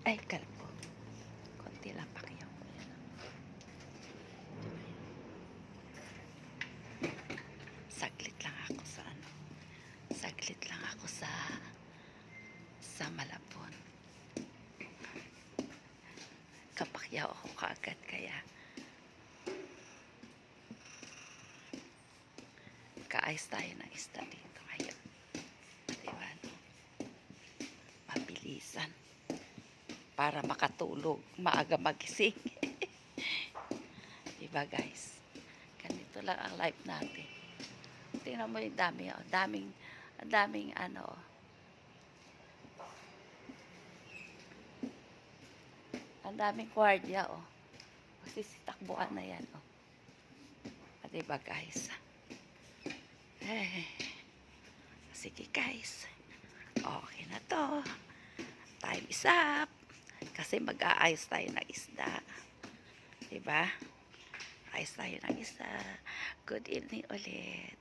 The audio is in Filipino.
Ay, kalbo. Konti lang pakiyaw ko yan. Saglit lang ako sa ano. Saglit lang ako sa Malabon. Kapakyaw ako kaagad kaya kaayos tayo ng isda dito ngayon. Diba? Mabilisan. Para makatulog. Maaga magising. Diba guys? Ganito lang ang life natin. Tingnan mo yung dami. Oh. Daming ano. Ang daming kwardiya. Oh. Masisitakbuhan na yan. Oh. Diba guys? Eh. Sige guys. Okay na to. Time is up. Kasi mag-aayos tayo ng isda. Diba? Ayos tayo ng isda. Good evening ulit.